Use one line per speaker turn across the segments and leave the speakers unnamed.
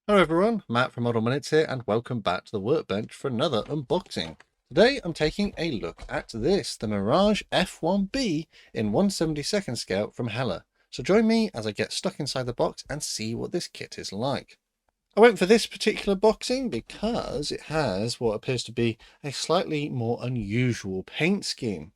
Hello everyone, Matt from Model Minutes here and welcome back to the workbench for another unboxing. Today I'm taking a look at this, the Mirage F1B in 1/72 scale from Heller. So join me as I get stuck inside the box and see what this kit is like. I went for this particular boxing because it has what appears to be a slightly more unusual paint scheme.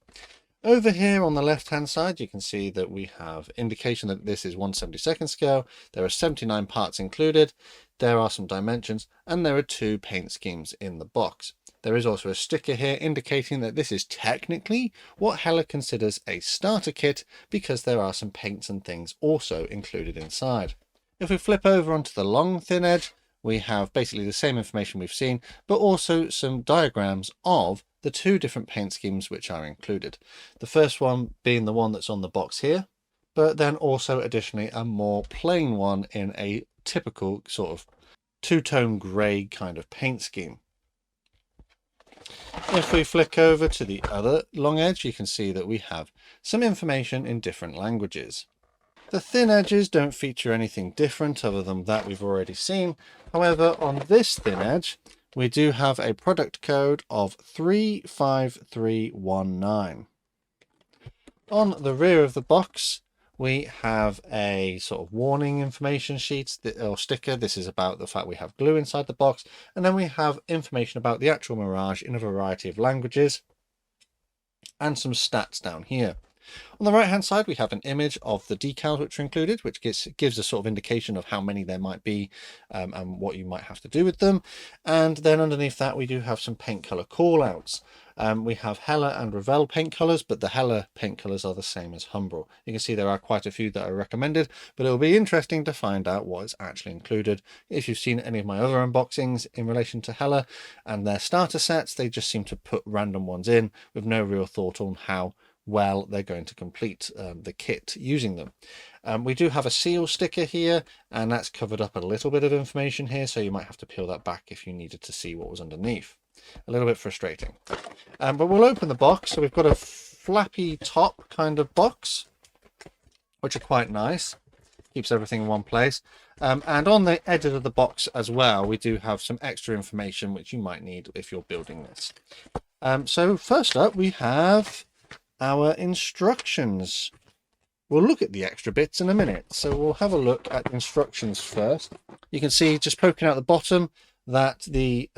Over here on the left hand side you can see that we have indication that this is 1/72 scale. There are 79 parts included, there are some dimensions, and there are two paint schemes in the box. There is also a sticker here indicating that this is technically what Heller considers a starter kit because there are some paints and things also included inside. If we flip over onto the long thin edge, we have basically the same information we've seen, but also some diagrams of the two different paint schemes which are included. The first one being the one that's on the box here, but then also additionally a more plain one in a typical sort of two-tone grey kind of paint scheme. If we flick over to the other long edge, you can see that we have some information in different languages. The thin edges don't feature anything different other than that we've already seen. However, on this thin edge, we do have a product code of 35319. On the rear of the box, we have a sort of warning information sheet or sticker. This is about the fact we have glue inside the box. And then we have information about the actual Mirage in a variety of languages and some stats down here. On the right hand side we have an image of the decals which are included, which gives a sort of indication of how many there might be and what you might have to do with them. And then underneath that we do have some paint color callouts. We have Heller and Revell paint colors, but the Heller paint colors are the same as Humbrol. You can see there are quite a few that are recommended, but it'll be interesting to find out what is actually included. If you've seen any of my other unboxings in relation to Heller and their starter sets, they just seem to put random ones in with no real thought on how well they're going to complete the kit using them. We do have a seal sticker here, and that's covered up a little bit of information here, so you might have to peel that back if you needed to see what was underneath. A little bit frustrating, but we'll open the box. So we've got a flappy top kind of box, which are quite nice, keeps everything in one place. And on the edges of the box as well, we do have some extra information which you might need if you're building this. So first up we have our instructions. We'll look at the extra bits in a minute, so we'll have a look at the instructions first. You can see just poking out the bottom that the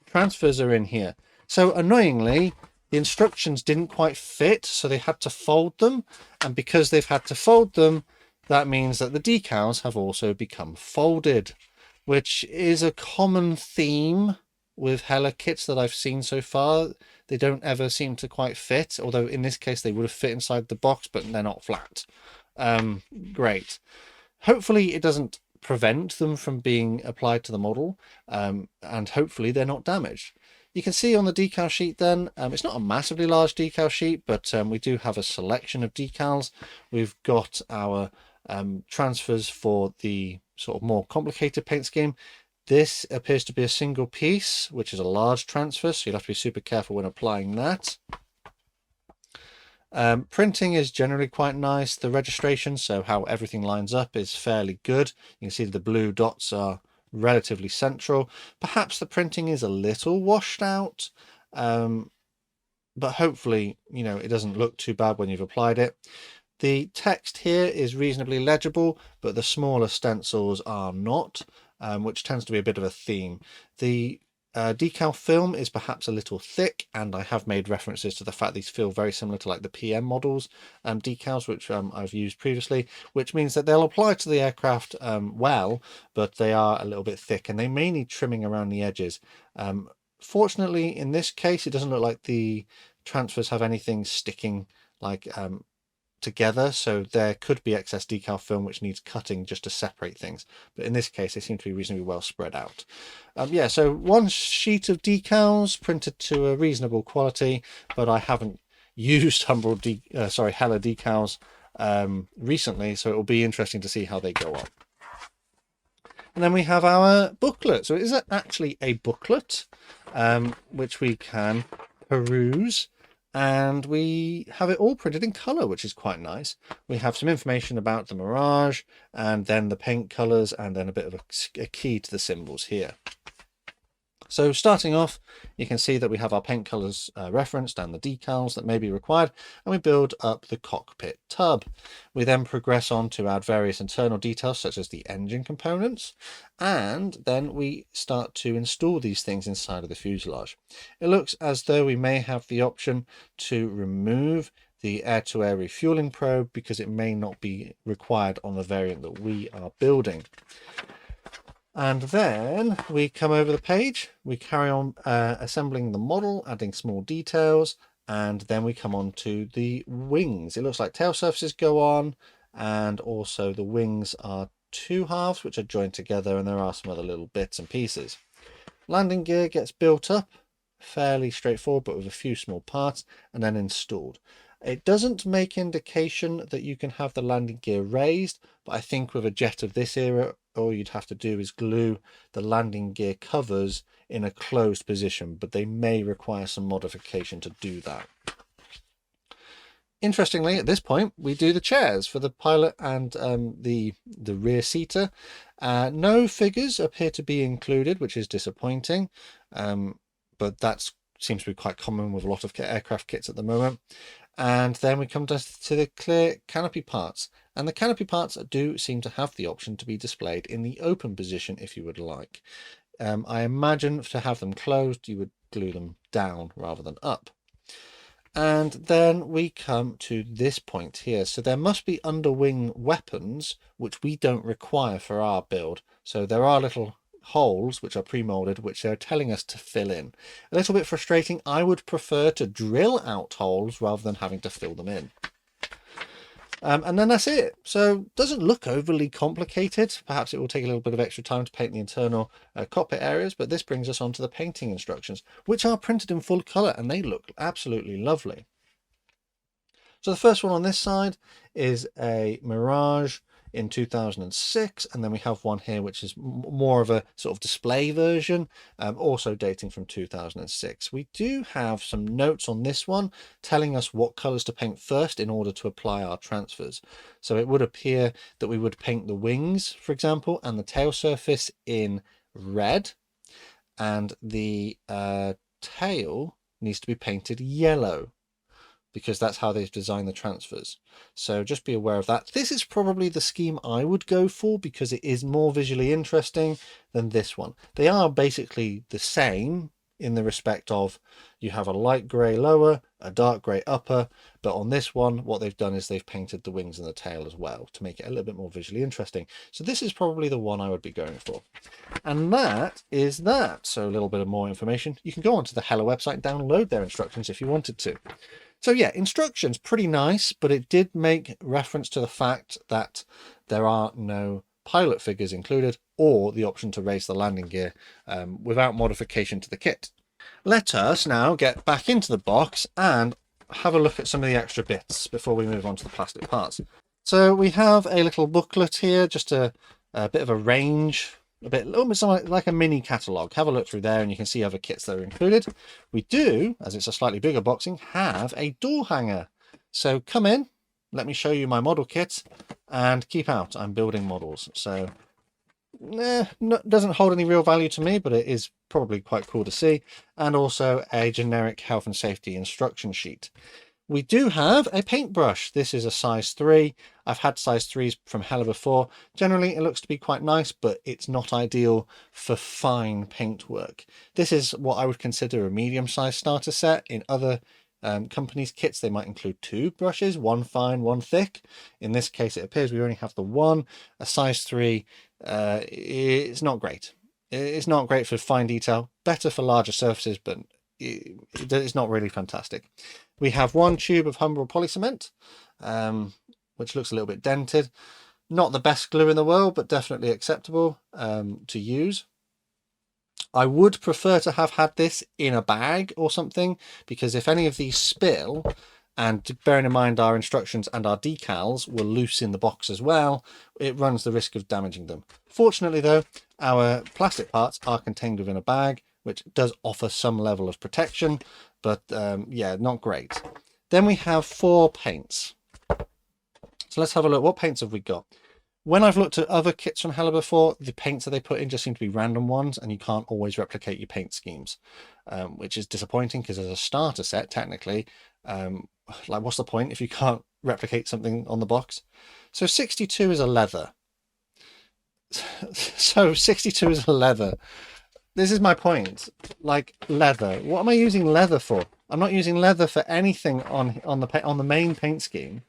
transfers are in here. So annoyingly the instructions didn't quite fit, so they had to fold them, and because they've had to fold them, that means that the decals have also become folded, which is a common theme with Heller kits that I've seen so far. They don't ever seem to quite fit, although in this case they would have fit inside the box, but they're not flat. Great. Hopefully it doesn't prevent them from being applied to the model, and hopefully they're not damaged. You can see on the decal sheet then, it's not a massively large decal sheet, but we do have a selection of decals. We've got our transfers for the sort of more complicated paint scheme. This appears to be a single piece, which is a large transfer, so you'll have to be super careful when applying that. Printing is generally quite nice. The registration, so how everything lines up, is fairly good. You can see the blue dots are relatively central. Perhaps the printing is a little washed out, but hopefully, you know, it doesn't look too bad when you've applied it. The text here is reasonably legible, but the smaller stencils are not, which tends to be a bit of a theme. The decal film is perhaps a little thick, and I have made references to the fact these feel very similar to like the PM models decals, which I've used previously, which means that they'll apply to the aircraft well, but they are a little bit thick and they may need trimming around the edges. Fortunately, in this case, it doesn't look like the transfers have anything sticking like together, so there could be excess decal film which needs cutting just to separate things, but in this case they seem to be reasonably well spread out. Yeah, so one sheet of decals printed to a reasonable quality, but I haven't used Heller decals recently, so it will be interesting to see how they go on. And then we have our booklet. So it is actually a booklet which we can peruse And we have it all printed in color, which is quite nice. We have some information about the Mirage, and then the paint colors, and then a bit of a key to the symbols here. So starting off, you can see that we have our paint colors referenced and the decals that may be required, and we build up the cockpit tub. We then progress on to add various internal details such as the engine components, and then we start to install these things inside of the fuselage. It looks as though we may have the option to remove the air-to-air refueling probe because it may not be required on the variant that we are building. And then we come over the page, we carry on assembling the model, adding small details, and then we come on to the wings. It looks like tail surfaces go on, and also the wings are two halves which are joined together, and there are some other little bits and pieces. Landing gear gets built up, fairly straightforward, but with a few small parts, and then installed. It doesn't make indication that you can have the landing gear raised, but I think with a jet of this era, all you'd have to do is glue the landing gear covers in a closed position, but they may require some modification to do that. Interestingly, at this point, we do the chairs for the pilot and the rear seater. No figures appear to be included, which is disappointing, but that seems to be quite common with a lot of aircraft kits at the moment. And then we come to the clear canopy parts, and the canopy parts do seem to have the option to be displayed in the open position if you would like. I imagine to have them closed, you would glue them down rather than up. And then we come to this point here. So there must be underwing weapons, which we don't require for our build. So there are little holes which are pre-molded, which they're telling us to fill in. A little bit frustrating. I would prefer to drill out holes rather than having to fill them in. And then that's it. So it doesn't look overly complicated. Perhaps it will take a little bit of extra time to paint the internal cockpit areas, but this brings us on to the painting instructions, which are printed in full color, and they look absolutely lovely. So the first one on this side is a Mirage in 2006, and then we have one here which is more of a sort of display version, also dating from 2006. We do have some notes on this one telling us what colors to paint first in order to apply our transfers. So it would appear that we would paint the wings, for example, and the tail surface in red, and the tail needs to be painted yellow, because that's how they've designed the transfers. So just be aware of that. This is probably the scheme I would go for because it is more visually interesting than this one. They are basically the same in the respect of you have a light grey lower, a dark grey upper, but on this one what they've done is they've painted the wings and the tail as well to make it a little bit more visually interesting. So this is probably the one I would be going for. And that is that. So a little bit of more information. You can go onto the Heller website and download their instructions if you wanted to. So yeah, instructions, pretty nice, but it did make reference to the fact that there are no pilot figures included or the option to raise the landing gear without modification to the kit. Let us now get back into the box and have a look at some of the extra bits before we move on to the plastic parts. So we have a little booklet here, just a bit of a range, almost like a mini catalogue. Have a look through there and you can see other kits that are included. We do, as it's a slightly bigger boxing, have a door hanger. So come in, let me show you my model kit, and keep out. I'm building models. So doesn't hold any real value to me, but it is probably quite cool to see. And also a generic health and safety instruction sheet. We do have a paintbrush. This is a size 3. I've had size 3s from Heller before. Generally, it looks to be quite nice, but it's not ideal for fine paint work. This is what I would consider a medium-sized starter set. In other companies' kits, they might include 2 brushes, one fine, one thick. In this case, it appears we only have the one. A size 3 is not great. It's not great for fine detail. Better for larger surfaces, but it's not really fantastic. We have one tube of Humbrol polycement, which looks a little bit dented. Not the best glue in the world, but definitely acceptable to use. I would prefer to have had this in a bag or something, because if any of these spill, and bearing in mind our instructions and our decals were loose in the box as well, it runs the risk of damaging them. Fortunately though, our plastic parts are contained within a bag, which does offer some level of protection, but yeah, not great. Then we have 4 paints. So let's have a look. What paints have we got? When I've looked at other kits from Heller before, the paints that they put in just seem to be random ones, and you can't always replicate your paint schemes, which is disappointing because as a starter set, technically, like what's the point if you can't replicate something on the box? So 62 is a leather. So 62 is a leather. This is my point. Like leather. What am I using leather for? I'm not using leather for anything on the main paint scheme.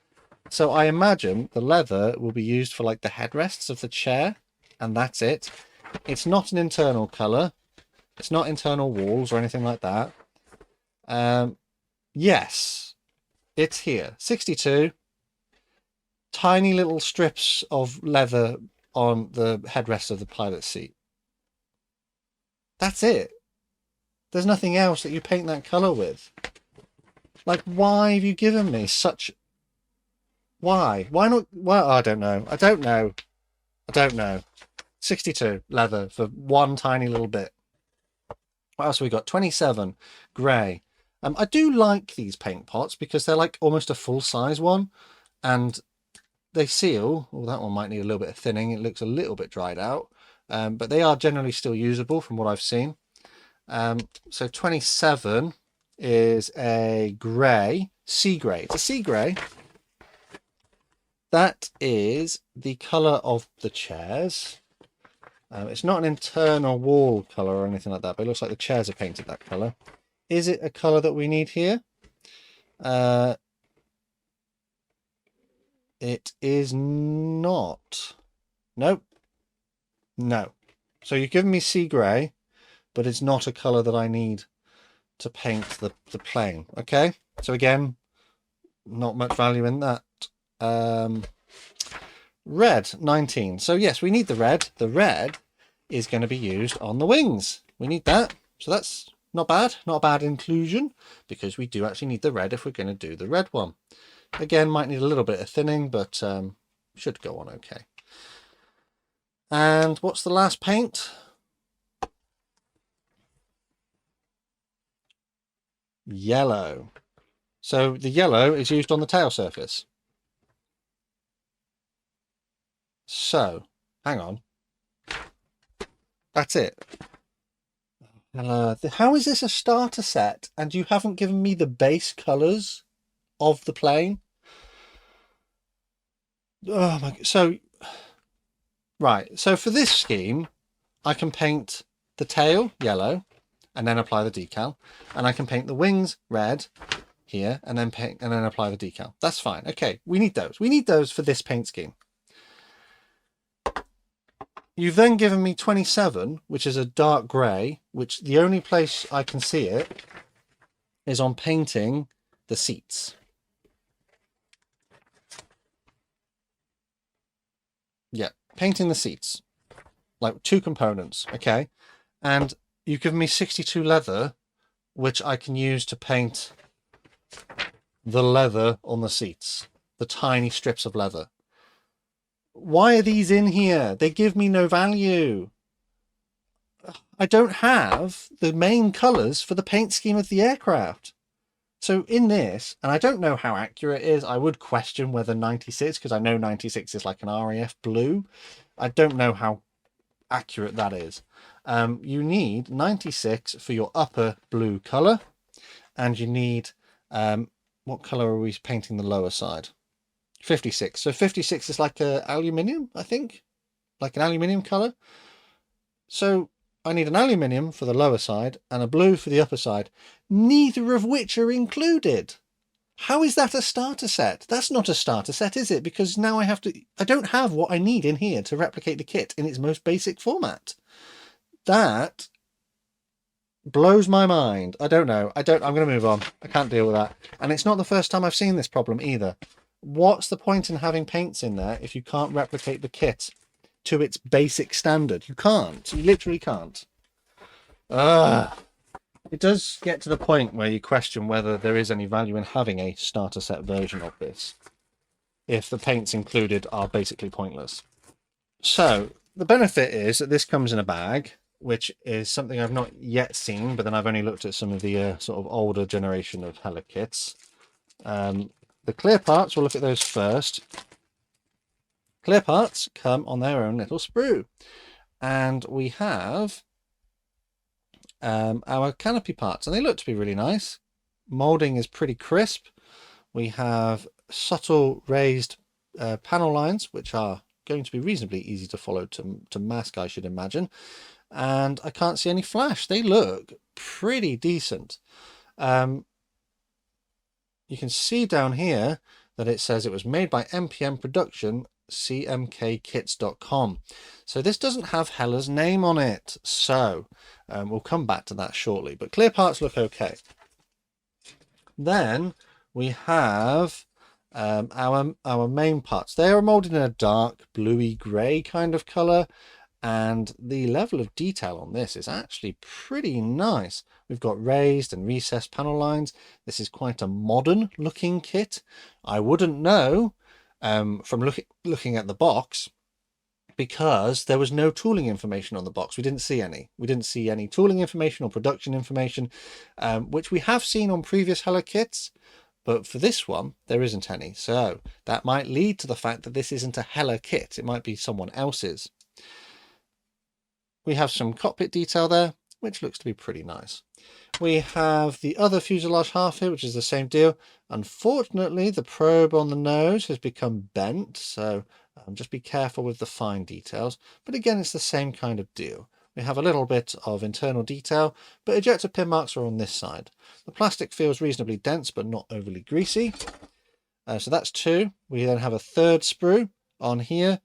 So I imagine the leather will be used for like the headrests of the chair, and that's it. It's not an internal colour. It's not internal walls or anything like that. Yes, it's here. 62. Tiny little strips of leather on the headrest of the pilot seat. That's it. There's nothing else that you paint that colour with. Like, why have you given me such... Why? Why not? Well, I don't know. I don't know. I don't know. 62 leather for one tiny little bit. What else have we got? 27 grey. I do like these paint pots because they're like almost a full-size one, and they seal. Oh, that one might need a little bit of thinning. It looks a little bit dried out, but they are generally still usable from what I've seen. So 27 is a grey, sea grey. It's a sea grey. That is the colour of the chairs. It's not an internal wall colour or anything like that, but it looks like the chairs are painted that colour. Is it a colour that we need here? It is not. Nope. No. So you've given me sea grey, but it's not a colour that I need to paint the plane. Okay? So again, not much value in that. Red 19. So yes, we need the red. The red is going to be used on the wings. We need that. So that's not bad. Not a bad inclusion, because we do actually need the red if we're going to do the red one. Again, might need a little bit of thinning, but should go on okay. And what's the last paint? Yellow. So the yellow is used on the tail surface. So, hang on. That's it. How is this a starter set and you haven't given me the base colours of the plane? Oh my... So, right. So for this scheme, I can paint the tail yellow and then apply the decal. And I can paint the wings red here and then apply the decal. That's fine. Okay, we need those. We need those for this paint scheme. You've then given me 27, which is a dark grey, which the only place I can see it is on painting the seats. Yeah, painting the seats. Like 2 components, okay? And you've given me 62 leather, which I can use to paint the leather on the seats. The tiny strips of leather. Why are these in here? They give me no value. I don't have the main colours for the paint scheme of the aircraft. So in this, and I don't know how accurate it is, I would question whether 96, because I know 96 is like an RAF blue. I don't know how accurate that is. You need 96 for your upper blue colour, and you need, what colour are we painting the lower side? 56. So 56 is like a aluminium, I think, like an aluminium colour. So I need an aluminium for the lower side and a blue for the upper side, neither of which are included. How is that a starter set? That's not a starter set, is it? Because now I don't have what I need in here to replicate the kit in its most basic format. That blows my mind. I don't know. I'm going to move on. I can't deal with that. And it's not the first time I've seen this problem either. What's the point in having paints in there if you can't replicate the kit to its basic standard? You can't. You literally can't. It does get to the point where you question whether there is any value in having a starter set version of this, if the paints included are basically pointless. So the benefit is that this comes in a bag, which is something I've not yet seen, but then I've only looked at some of the sort of older generation of Heller kits. The clear parts, we'll look at those first. Clear parts come on their own little sprue. And we have our canopy parts, and they look to be really nice. Moulding is pretty crisp. We have subtle raised panel lines, which are going to be reasonably easy to follow to mask, I should imagine. And I can't see any flash. They look pretty decent. You can see down here that it says it was made by MPM Production, cmkkits.com. So this doesn't have Heller's name on it. So we'll come back to that shortly. But clear parts look okay. Then we have our main parts. They are molded in a dark bluey grey kind of colour, and the level of detail on this is actually pretty nice. We've got raised and recessed panel lines. This is quite a modern looking kit. I wouldn't know from looking at the box, because there was no tooling information on the box. We didn't see any. We didn't see any tooling information or production information, which we have seen on previous Heller kits. But for this one, there isn't any. So that might lead to the fact that this isn't a Heller kit. It might be someone else's. We have some cockpit detail there, which looks to be pretty nice. We have the other fuselage half here, which is the same deal. Unfortunately, the probe on the nose has become bent, so just be careful with the fine details. But again, it's the same kind of deal. We have a little bit of internal detail, but ejector pin marks are on this side. The plastic feels reasonably dense, but not overly greasy. So that's two. We then have a third sprue on here.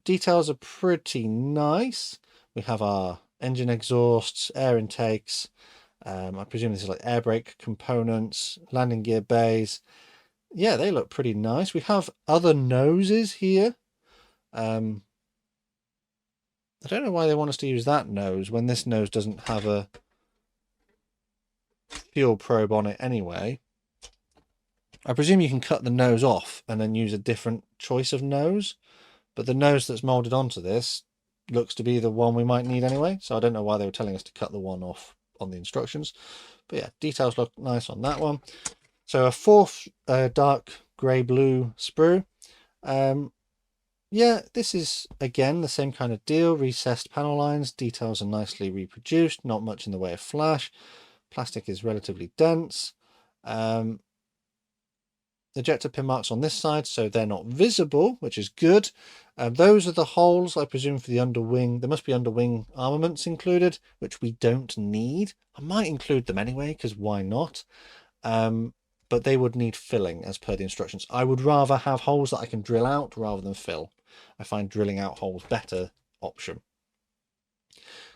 Details are pretty nice. We have our engine exhausts, air intakes. I presume this is like air brake components, landing gear bays. Yeah, they look pretty nice. We have other noses here. I don't know why they want us to use that nose when this nose doesn't have a fuel probe on it anyway. I presume you can cut the nose off and then use a different choice of nose, but the nose that's molded onto this looks to be the one we might need anyway, so I don't know why they were telling us to cut the one off on the instructions. But yeah, details look nice on that one. So a fourth dark grey blue sprue. Yeah, this is again the same kind of deal. Recessed panel lines, details are nicely reproduced, not much in the way of flash. Plastic is relatively dense. Ejector pin marks on this side, so they're not visible, which is good. Those are the holes, I presume, for the underwing. There must be underwing armaments included, which we don't need. I might include them anyway, because why not? But they would need filling as per the instructions. I would rather have holes that I can drill out rather than fill. I find drilling out holes better option.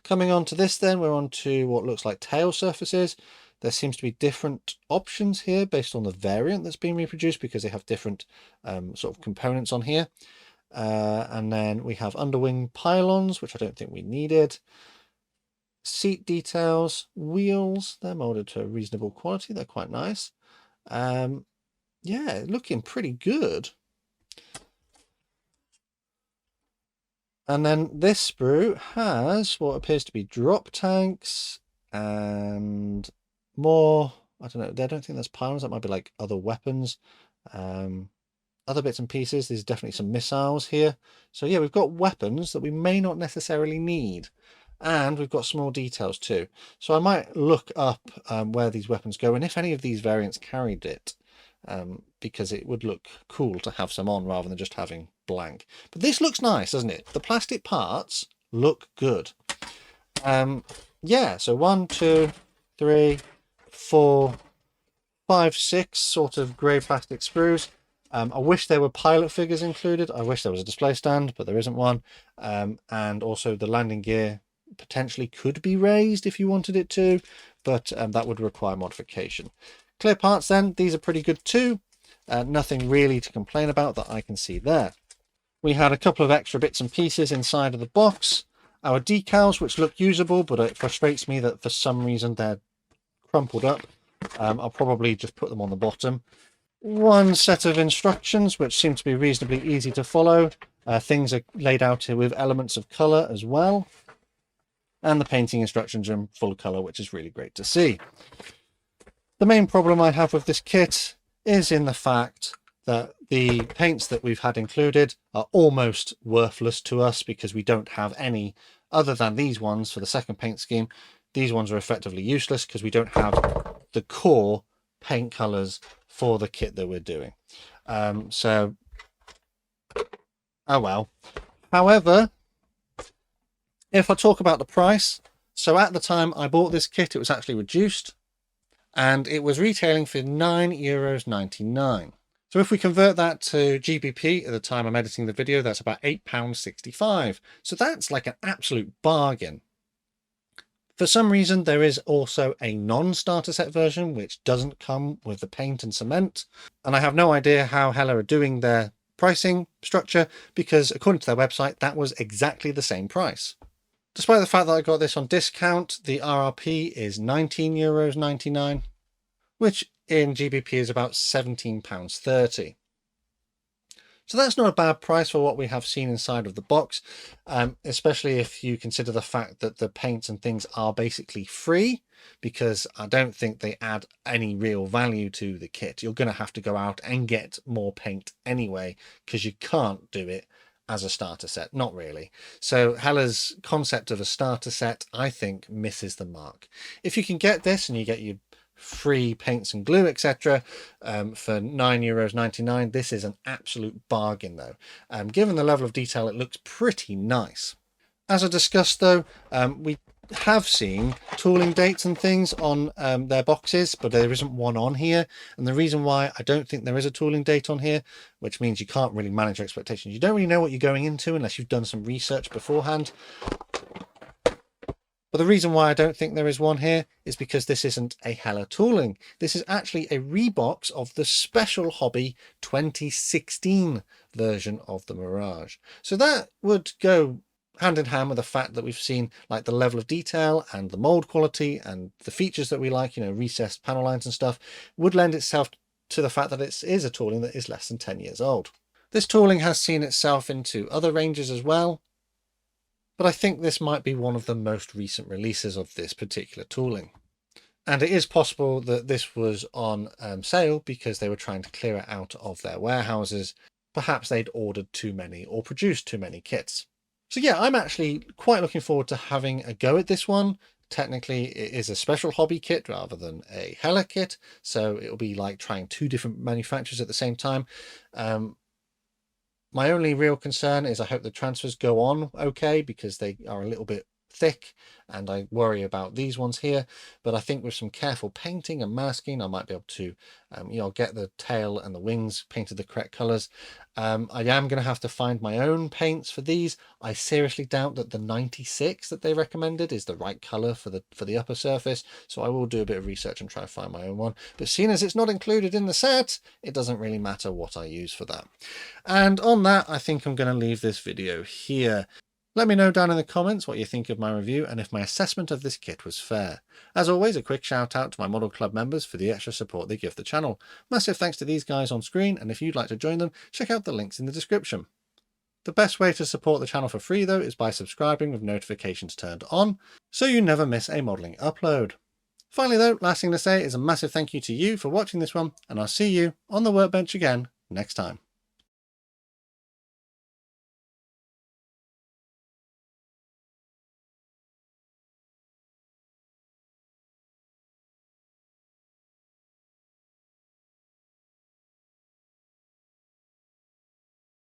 Coming on to this then, we're on to what looks like tail surfaces. There seems to be different options here based on the variant that's being reproduced, because they have different sort of components on here. And then we have underwing pylons, which I don't think we needed. Seat details, wheels, they're molded to a reasonable quality. They're quite nice. Yeah, looking pretty good. And then this sprue has what appears to be drop tanks and more, I don't know, I don't think that's pylons, that might be like other weapons, other bits and pieces. There's definitely some missiles here. So yeah, we've got weapons that we may not necessarily need, and we've got small details too. So I might look up where these weapons go and if any of these variants carried it, because it would look cool to have some on rather than just having blank. But this looks nice, doesn't it? The plastic parts look good. Yeah, so 1, 2, 3, 4, 5, 6 sort of grey plastic sprues. I wish there were pilot figures included. I wish there was a display stand, but there isn't one. And also the landing gear potentially could be raised if you wanted it to, but that would require modification. Clear parts then, these are pretty good too. Nothing really to complain about that I can see there. We had a couple of extra bits and pieces inside of the box. Our decals, which look usable, but it frustrates me that for some reason they're crumpled up. I'll probably just put them on the bottom. One set of instructions, which seem to be reasonably easy to follow. Things are laid out here with elements of colour as well. and the painting instructions are in full color, which is really great to see. The main problem I have with this kit is in the fact that the paints that we've had included are almost worthless to us because we don't have any other than these ones for the second paint scheme. These ones are effectively useless because we don't have the core paint colors for the kit that we're doing. So, oh well. However, if I talk about the price, so at the time I bought this kit, it was actually reduced and it was retailing for €9.99. So if we convert that to GBP at the time I'm editing the video, that's about £8.65. So that's like an absolute bargain. For some reason, there is also a non-starter set version, which doesn't come with the paint and cement. And I have no idea how Heller are doing their pricing structure, because according to their website, that was exactly the same price. Despite the fact that I got this on discount, the RRP is €19.99, which in GBP is about £17.30. So that's not a bad price for what we have seen inside of the box, especially if you consider the fact that the paints and things are basically free, because I don't think they add any real value to the kit. You're going to have to go out and get more paint anyway, because you can't do it as a starter set, not really. So Heller's concept of a starter set, I think, misses the mark. If you can get this and you get your free paints and glue, etc., for €9.99, this is an absolute bargain though. Given the level of detail, it looks pretty nice. As I discussed though, we have seen tooling dates and things on their boxes, but there isn't one on here. And the reason why I don't think there is a tooling date on here, which means you can't really manage your expectations. You don't really know what you're going into unless you've done some research beforehand. But the reason why I don't think there is one here is because this isn't a Heller tooling. This is actually a rebox of the Special Hobby 2016 version of the Mirage. So that would go hand in hand with the fact that we've seen like the level of detail and the mold quality and the features that we like, you know, recessed panel lines and stuff, would lend itself to the fact that it is a tooling that is less than 10 years old. This tooling has seen itself into other ranges as well, but I think this might be one of the most recent releases of this particular tooling. And it is possible that this was on sale because they were trying to clear it out of their warehouses. Perhaps they'd ordered too many or produced too many kits. So yeah, I'm actually quite looking forward to having a go at this one. Technically, it is a Special Hobby kit rather than a Heller kit, so it'll be like trying two different manufacturers at the same time. My only real concern is I hope the transfers go on okay, because they are a little bit thick and I worry about these ones here. But I think with some careful painting and masking, I might be able to get the tail and the wings painted the correct colors. I am going to have to find my own paints for these. I seriously doubt that the 96 that they recommended is the right color for the upper surface, so I will do a bit of research and try and find my own one. But seeing as it's not included in the set, it doesn't really matter what I use for that. And on that, I think I'm going to leave this video here. Let me know down in the comments what you think of my review and if my assessment of this kit was fair. As always, a quick shout out to my Model Club members for the extra support they give the channel. Massive thanks to these guys on screen, and if you'd like to join them, check out the links in the description. The best way to support the channel for free though is by subscribing with notifications turned on, so you never miss a modelling upload. Finally though, last thing to say is a massive thank you to you for watching this one, and I'll see you on the workbench again next time.